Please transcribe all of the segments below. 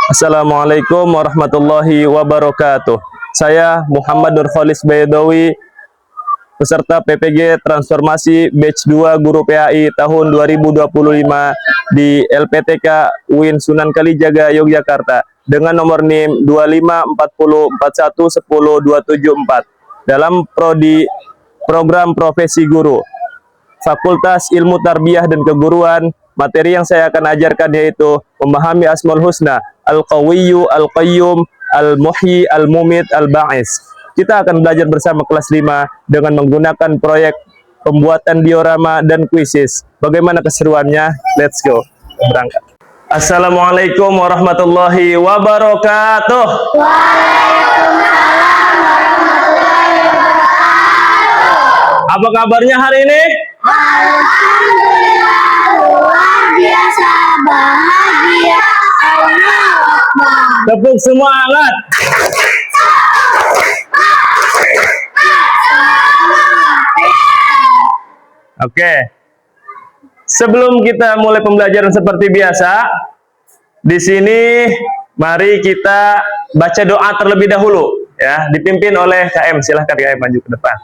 Assalamualaikum warahmatullahi wabarakatuh. Saya Muhammad Nur Khalis Baydawi, peserta PPG Transformasi Batch 2 Guru PAI tahun 2025 di LPTK UIN Sunan Kalijaga, Yogyakarta dengan nomor NIM 2540411024 dalam prodi program profesi guru Fakultas Ilmu Tarbiyah dan Keguruan. Materi yang saya akan ajarkan yaitu memahami Asmaul Husna, Al-Qawiyyu, Al-Qayyum, Al-Muhyi, Al-Mumit, Al-Ba'is. Kita akan belajar bersama kelas 5 dengan menggunakan proyek pembuatan diorama dan kuisis. Bagaimana keseruannya? Let's go. Berangkat. Assalamualaikum warahmatullahi wabarakatuh. Waalaikumsalam warahmatullahi wabarakatuh. Apa kabarnya hari ini? Alhamdulillah, luar biasa bahagia. Allahu Akbar. Tepuk semangat. Oke. Sebelum kita mulai pembelajaran seperti biasa, di sini mari kita baca doa terlebih dahulu ya, dipimpin oleh KM. Silahkan KM maju ke depan.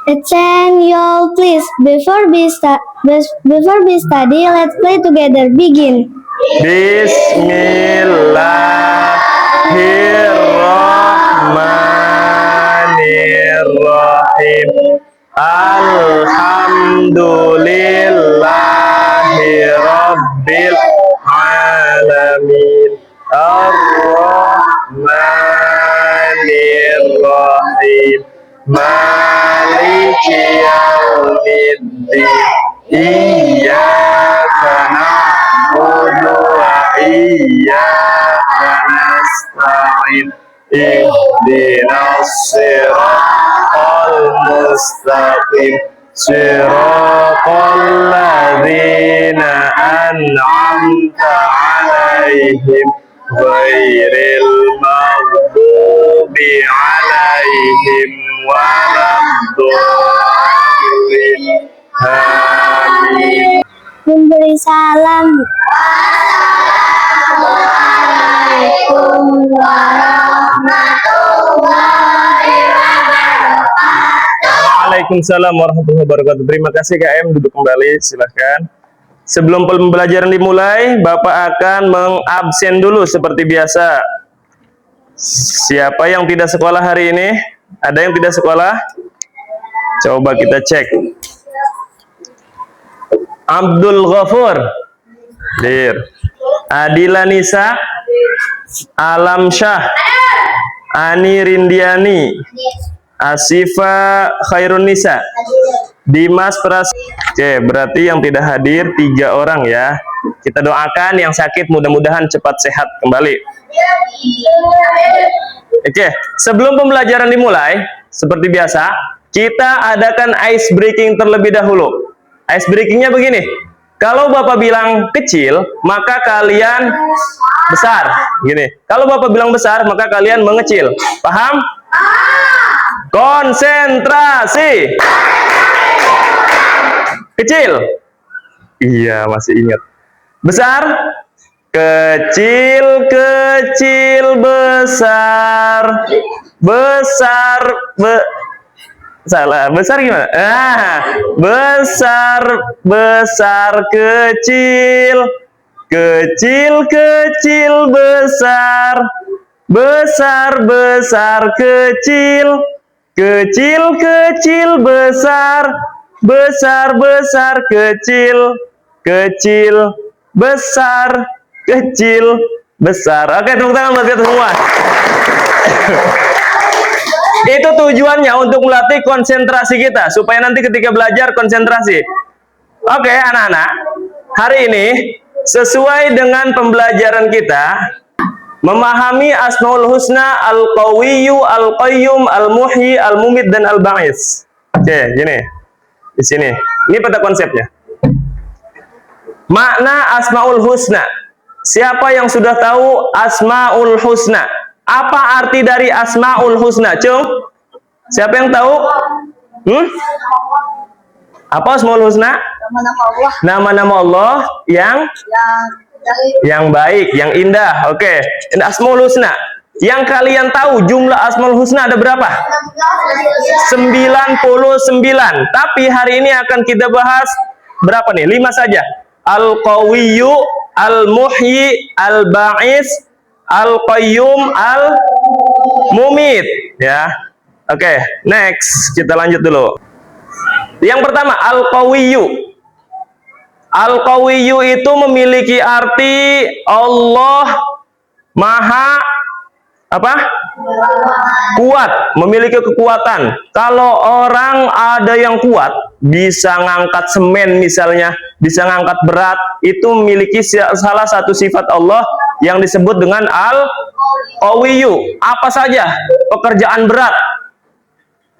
Attention y'all please. Before we study, let's play together. Begin. Bismillahirrahmanirrahim. Alhamdulillahirabbil alamin. Ar-Rahmanirrahim. Maliki yaumiddin. Iyyaka na'budu wa iyyaka nasta'in. Ihdinas siratal mustaqim. Siratal ladzina an'amta 'alaihim ghairil maghdubi 'alaihim waladdallin. Amin. Memberi salam. Assalamualaikum warahmatullahi wabarakatuh. Waalaikumsalam warahmatullahi wabarakatuh. Terima kasih KM, duduk kembali, silahkan. Sebelum pembelajaran dimulai, Bapak akan mengabsen dulu seperti biasa. Siapa yang tidak sekolah hari ini? Ada yang tidak sekolah? Coba kita cek. Abdul Ghafur, Dir. Adila Nisa, Alam Syah, Ani Rindiani, Asifa Khairun Nisa, Dimas Pras. Oke, berarti yang tidak hadir 3 orang ya. Kita doakan yang sakit mudah-mudahan cepat sehat kembali. Oke, sebelum pembelajaran dimulai, seperti biasa, kita adakan ice breaking terlebih dahulu. Ice breakingnya begini. Kalau Bapak bilang kecil, maka kalian besar. Gini. Kalau Bapak bilang besar, maka kalian mengecil. Paham? Konsentrasi. Kecil. Iya, masih ingat. Besar. Kecil, kecil, besar. Besar, salah. Besar gimana? Besar, besar, kecil. Kecil, kecil, besar. Besar, besar, kecil. Kecil, kecil, besar. Besar, besar, kecil. Kecil, besar, kecil, besar. Oke, tepuk tangan buat kita semua. Itu tujuannya untuk melatih konsentrasi kita, supaya nanti ketika belajar konsentrasi. Oke, anak-anak, hari ini sesuai dengan pembelajaran kita, memahami Asmaul Husna, Al-Qawiyyu, Al-Qayyum, Al-Muhyi, Al-Mumit, dan Al-Ba'is. Oke, gini. Di sini. Ini peta konsepnya. Makna Asmaul Husna. Siapa yang sudah tahu Asmaul Husna? Apa arti dari Asmaul Husna? Cung? Siapa yang tahu? Apa Asmaul Husna? Nama-nama Allah Nama-nama Allah yang Yang baik, yang indah. Oke. Asmaul Husna. Yang kalian tahu jumlah Asmaul Husna ada berapa? 99. Tapi hari ini akan kita bahas berapa nih? 5 saja. Al-Qawiyyu, Al-Muhyi, Al-Ba'is, Al-Qayyum, Al-Mumit. Ya. Oke, next. Kita lanjut dulu. Yang pertama, Al-Qawiyyu. Al-Qawiyyu itu memiliki arti Allah Maha apa? Kuat, memiliki kekuatan. Kalau orang ada yang kuat, bisa ngangkat semen misalnya, bisa ngangkat berat, itu memiliki salah satu sifat Allah yang disebut dengan Al-Qawiyyu. Apa saja pekerjaan berat,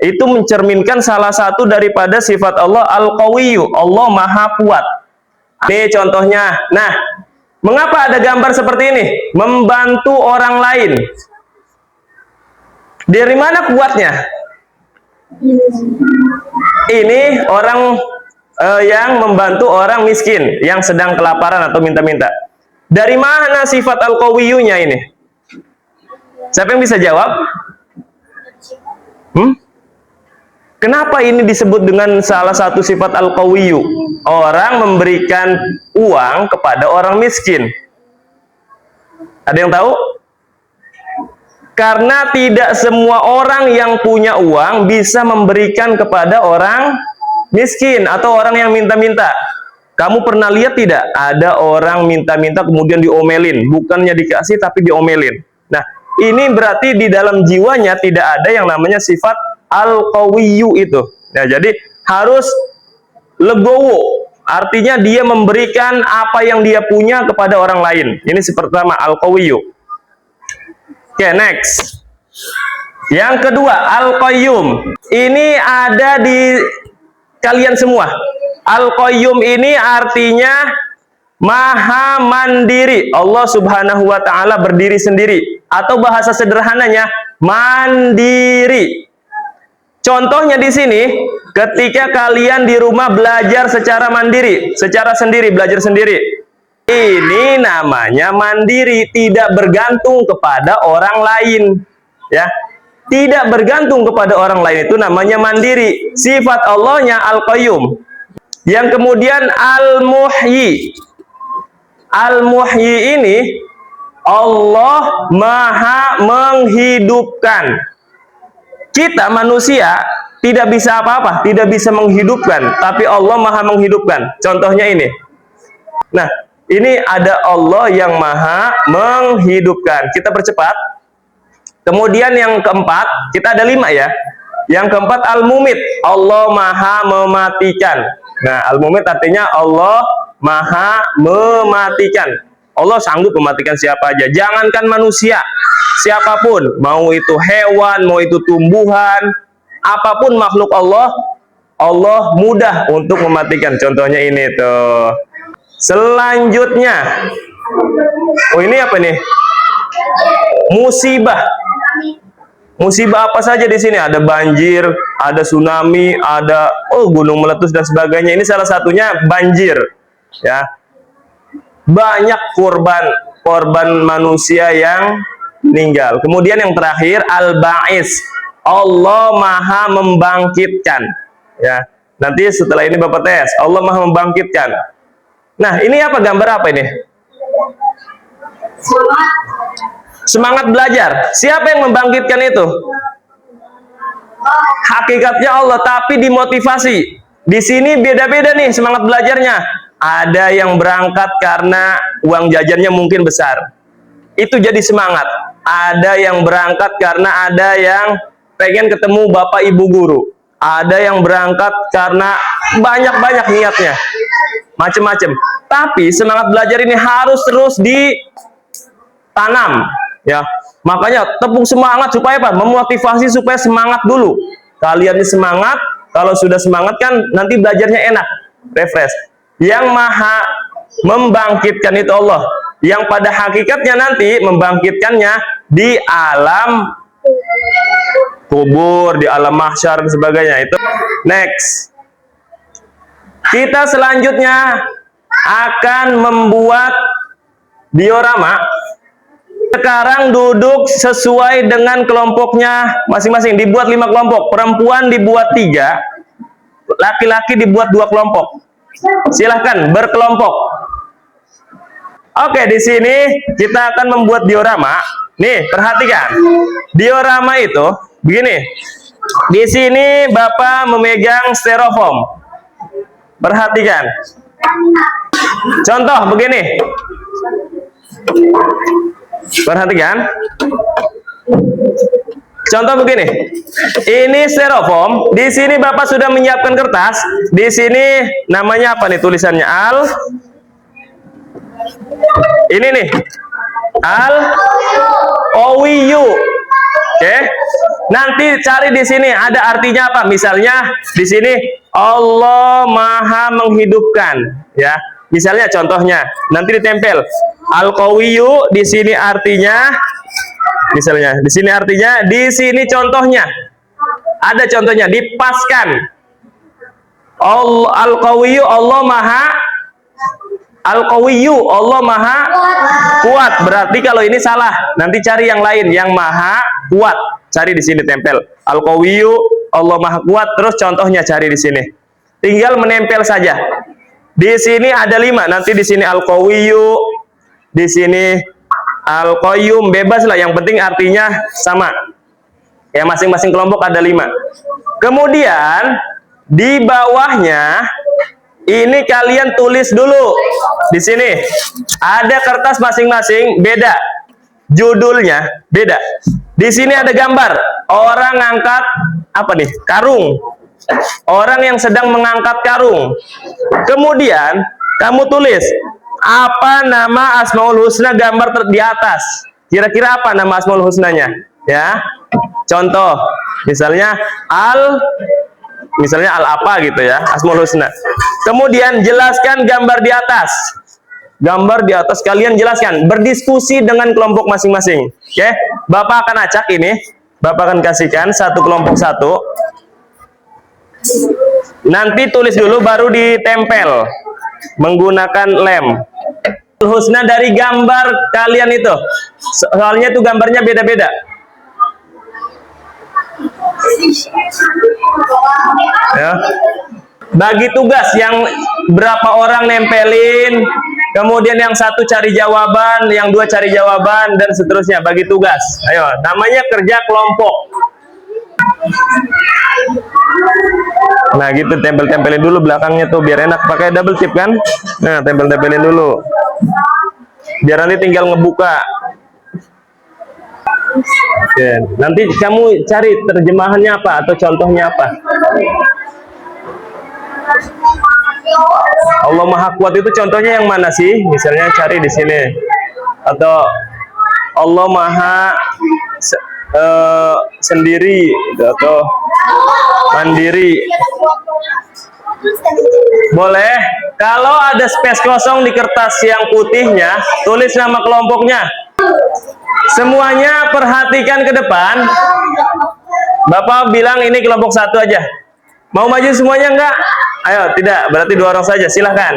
itu mencerminkan salah satu daripada sifat Allah Al-Qawiyyu. Allah Maha Kuat. Ini contohnya. Nah, mengapa ada gambar seperti ini? Membantu orang lain. Dari mana kuatnya? Ini orang yang membantu orang miskin yang sedang kelaparan atau minta-minta. Dari mana sifat Al-Qawiyyunya ini? Siapa yang bisa jawab? Kenapa ini disebut dengan salah satu sifat Al-Qawiyyu? Orang memberikan uang kepada orang miskin. Ada yang tahu? Karena tidak semua orang yang punya uang bisa memberikan kepada orang miskin atau orang yang minta-minta. Kamu pernah lihat tidak? Ada orang minta-minta kemudian diomelin. Bukannya dikasih tapi diomelin. Nah, ini berarti di dalam jiwanya tidak ada yang namanya sifat Al-Qawiyyu itu. Nah, jadi harus legowo. Artinya dia memberikan apa yang dia punya kepada orang lain. Ini seperti pertama, Al-Qawiyyu. Oke, next. Yang kedua, Al-Qayyum. Ini ada di kalian semua. Al-Qayyum ini artinya Maha Mandiri. Allah Subhanahu wa Ta'ala berdiri sendiri. Atau bahasa sederhananya, mandiri. Contohnya di sini, ketika kalian di rumah belajar secara mandiri, secara sendiri, belajar sendiri. Ini namanya mandiri, tidak bergantung kepada orang lain. Ya, tidak bergantung kepada orang lain, itu namanya mandiri. Sifat Allahnya Al-Qayyum. Yang kemudian Al-Muhyi. Al-Muhyi ini Allah Maha menghidupkan. Kita manusia tidak bisa apa-apa, tidak bisa menghidupkan, tapi Allah Maha menghidupkan. Contohnya ini. Nah, ini ada Allah yang Maha menghidupkan. Kita percepat. Kemudian yang keempat, kita ada 5 ya. Yang keempat Al-Mumit, Allah Maha mematikan. Nah, Al-Mumit artinya Allah Maha mematikan. Allah sanggup mematikan siapa aja. Jangankan manusia, siapapun, mau itu hewan, mau itu tumbuhan, apapun makhluk Allah, Allah mudah untuk mematikan. Contohnya ini tuh. Selanjutnya, oh ini apa nih? Musibah. Musibah apa saja di sini? Ada banjir, ada tsunami, ada gunung meletus dan sebagainya. Ini salah satunya banjir. Ya, banyak korban manusia yang meninggal. Kemudian yang terakhir Al-Ba'is, Allah Maha membangkitkan. Ya, nanti setelah ini Bapak tes, Allah Maha membangkitkan. Nah, ini apa, gambar apa ini? Semangat belajar. Siapa yang membangkitkan itu? Hakikatnya Allah, tapi dimotivasi. Di sini beda-beda nih semangat belajarnya. Ada yang berangkat karena uang jajannya mungkin besar. Itu jadi semangat. Ada yang berangkat karena ada yang pengen ketemu Bapak Ibu guru. Ada yang berangkat karena banyak-banyak niatnya. Macam-macam. Tapi semangat belajar ini harus terus ditanam. Ya, makanya tepuk semangat supaya apa? Memotivasi supaya semangat dulu. Kalian ini semangat, kalau sudah semangat kan nanti belajarnya enak, refresh. Yang Maha membangkitkan itu Allah. Yang pada hakikatnya nanti membangkitkannya di alam kubur, di alam mahsyar dan sebagainya. Itu next. Kita selanjutnya akan membuat diorama. Sekarang duduk sesuai dengan kelompoknya masing-masing. Dibuat 5 kelompok. Perempuan dibuat 3, laki-laki dibuat 2 kelompok. Silahkan berkelompok. Oke, di sini kita akan membuat diorama. Nih, perhatikan. Diorama itu begini. Di sini Bapak memegang styrofoam. Perhatikan. Contoh begini. Perhatikan. Contoh begini. Ini styrofoam. Di sini Bapak sudah menyiapkan kertas. Di sini namanya apa nih tulisannya? Ini nih. Owiyu. Oke. Nanti cari di sini ada artinya apa? Misalnya di sini Allah Maha menghidupkan, ya. Misalnya contohnya, nanti ditempel Al-Qawiyu, di sini artinya, misalnya di sini artinya, di sini contohnya. Ada contohnya, dipaskan. Al-Qawiyu, Allah Maha, Al-Qawiyu, Allah Maha kuat. Berarti kalau ini salah, nanti cari yang lain, yang Maha kuat. Cari di sini tempel Al-Qawiyu, Allah Maha kuat. Terus contohnya cari di sini. Tinggal menempel saja. Di sini ada 5. Nanti di sini Al-Qawiyu, di sini Al-Qayyum, bebas lah. Yang penting artinya sama. Ya, masing-masing kelompok ada 5. Kemudian di bawahnya ini kalian tulis dulu. Di sini ada kertas masing-masing beda. Judulnya beda. Di sini ada gambar orang ngangkat apa nih? Karung. Orang yang sedang mengangkat karung. Kemudian kamu tulis apa nama Asmaul Husna, gambar di atas. Kira-kira apa nama Asmaul Husnanya? Ya. Contoh, misalnya misalnya al apa gitu ya, Asmaul Husna. Kemudian jelaskan gambar di atas. Gambar di atas kalian jelaskan, berdiskusi dengan kelompok masing-masing. Oke, Bapak akan acak ini. Bapak akan kasihkan satu kelompok satu. Nanti tulis dulu baru ditempel menggunakan lem. Husna dari gambar kalian itu. Soalnya itu gambarnya beda-beda. Ya. Bagi tugas yang berapa orang nempelin, kemudian yang satu cari jawaban, yang 2 cari jawaban, dan seterusnya. Bagi tugas. Ayo, namanya kerja kelompok. Nah gitu, tempel-tempelin dulu belakangnya tuh biar enak. Pakai double tip kan. Nah, tempel-tempelin dulu biar nanti tinggal ngebuka. Oke, nanti kamu cari terjemahannya apa atau contohnya apa. Allah Maha Kuat itu contohnya yang mana sih? Misalnya cari di sini. Atau Allah Maha sendiri atau mandiri. Boleh. Kalau ada space kosong di kertas yang putihnya, tulis nama kelompoknya. Semuanya perhatikan ke depan. Bapak bilang ini kelompok 1 aja. Mau maju semuanya enggak? Ayo, tidak. Berarti 2 orang saja. Silahkan.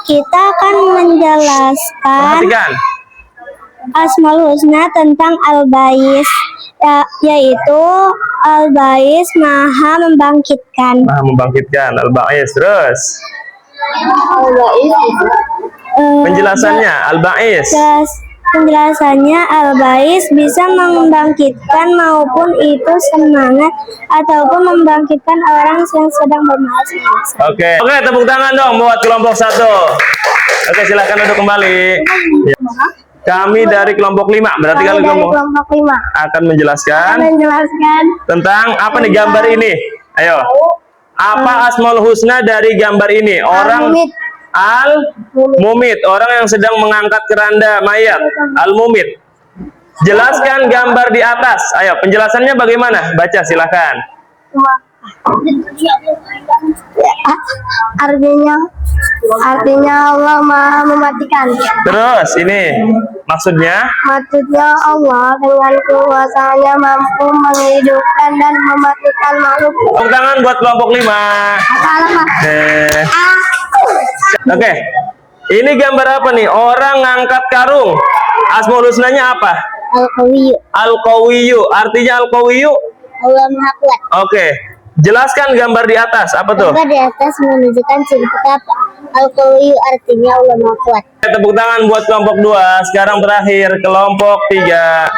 Kita akan menjelaskan Perhatikan. Asmaul Husna tentang Al-Bais, yaitu Al-Bais Maha membangkitkan. Maha membangkitkan. Al-Ba'is. Terus. Penjelasannya Al-Ba'is. Penjelasannya Al-Bais bisa membangkitkan maupun itu semangat ataupun membangkitkan orang yang sedang bermalas-malasan. Oke, tepuk tangan dong buat kelompok 1. Oke, silakan duduk kembali. Ya. Kami dari kelompok 5. Berarti kalian kelompok 5 akan menjelaskan tentang apa nih gambar ini. Ayo. Apa Asmaul Husna dari gambar ini? Orang Al-Mumit, orang yang sedang mengangkat keranda mayat. Al-Mumit. Jelaskan gambar di atas. Ayo, penjelasannya bagaimana? Baca, silakan. Artinya Allah Maha mematikan. Terus ini maksudnya Allah dengan kuasanya mampu menghidupkan dan mematikan makhluk. tepuk tangan buat kelompok 5. Oke. Ini gambar apa nih? Orang ngangkat karung. Asmaul husnanya apa? Al-Qawiyyu. Al-Qawiyyu. Artinya Al-Qawiyyu? Allah Maha Kuat. Oke. Jelaskan gambar di atas. Apa tuh? Gambar di atas menunjukkan ciri apa? Al-Qawiyyu artinya Allah Maha Kuat. Tepuk tangan buat kelompok 2. Sekarang terakhir kelompok 3.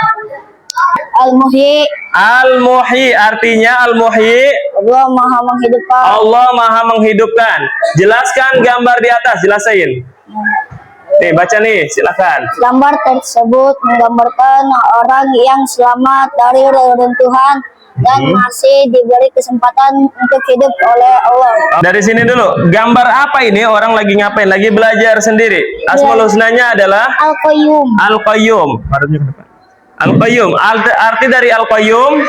Al-Muhyi. Al-Muhyi artinya Al-Muhyi. Allah Maha menghidupkan. Allah Maha menghidupkan. Jelaskan gambar di atas. Jelasin. Nih, baca nih. Silakan. Gambar tersebut menggambarkan orang yang selamat dari reruntuhan dan masih diberi kesempatan untuk hidup oleh Allah. Dari sini dulu. Gambar apa ini? Orang lagi ngapain? Lagi belajar sendiri. Asmaul husnanya adalah Al-Qayyum. Al-Qayyum. Al-Qayyum. Arti dari Al-Qayyum,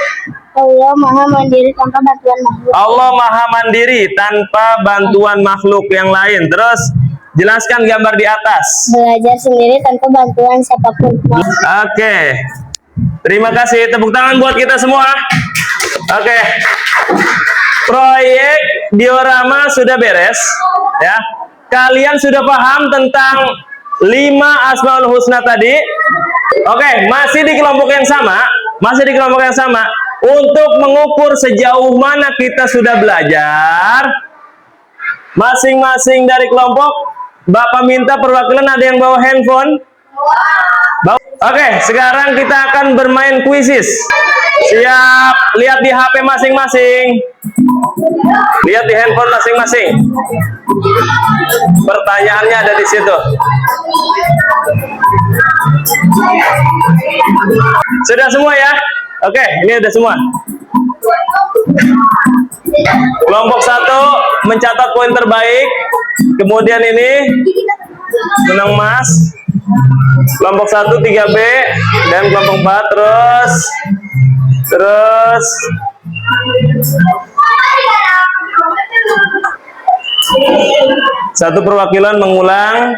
Allah Maha Mandiri tanpa bantuan makhluk. Allah Maha Mandiri tanpa bantuan makhluk yang lain. Terus jelaskan gambar di atas. Belajar sendiri tanpa bantuan siapapun. Oke. Terima kasih. Tepuk tangan buat kita semua. Oke. Proyek diorama sudah beres, ya. Kalian sudah paham tentang 5 Asmaul Husna tadi? Oke, masih di kelompok yang sama, untuk mengukur sejauh mana kita sudah belajar. Masing-masing dari kelompok, Bapak minta perwakilan ada yang bawa handphone. Oke, sekarang kita akan bermain kuisis. Siap, lihat di HP masing-masing. Lihat di handphone masing-masing. Pertanyaannya ada di situ. Sudah semua ya? Oke, ini udah semua. Kelompok 1 mencatat poin terbaik. Kemudian ini menang emas. Kelompok 1 3B dan kelompok 4 terus satu perwakilan mengulang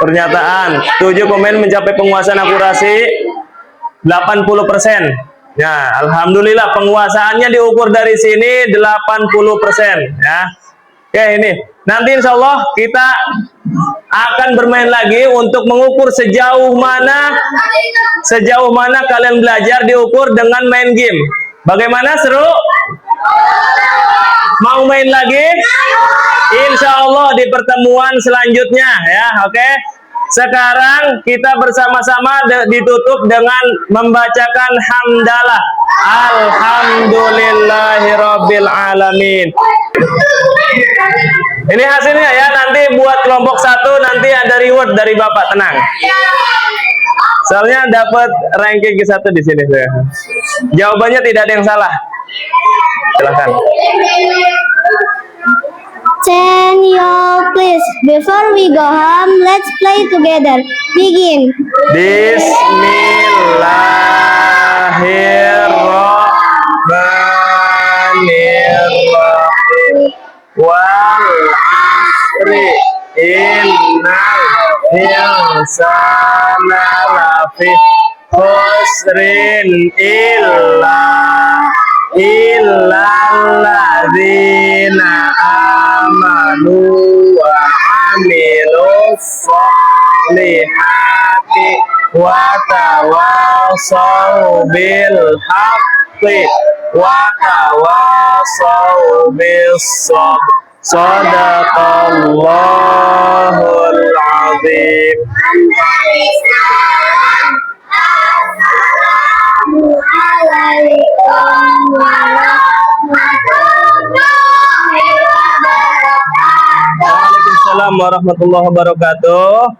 pernyataan. 7 komen mencapai penguasaan akurasi 80%. Ya, alhamdulillah penguasaannya diukur dari sini 80%, ya. Oke, ini nanti insya Allah kita akan bermain lagi untuk mengukur sejauh mana kalian belajar, diukur dengan main game. Bagaimana, seru? Mau main lagi? Insya Allah di pertemuan selanjutnya, ya. Oke. Sekarang kita bersama-sama ditutup dengan membacakan hamdalah. Alhamdulillahirabbil alamin. Ini hasilnya ya, nanti buat kelompok 1 nanti ada reward dari Bapak, tenang. Soalnya dapat ranking ke 1 di sini saya. Jawabannya tidak ada yang salah. Silakan. Stand your please. Before we go home, let's play together. Begin. Bismillahirrahmanirrahim. Wal asri innal insana lafi khusrin illalladzina amanu wa amilus solihati wa tawassaw bil haqqi wa tawassaw bis sabr. Sadaqallahul azim. Waalaikumsalam warahmatullahi wabarakatuh.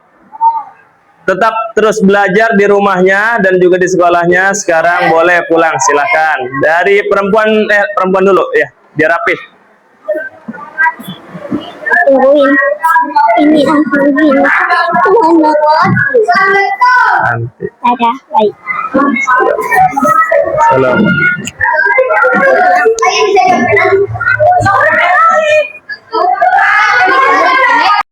Tetap terus belajar di rumahnya dan juga di sekolahnya. Sekarang boleh pulang, silahkan. Dari perempuan dulu ya, biar rapih. Tungguin. Ini aku begini. Nanti. Ada, baik. Salam.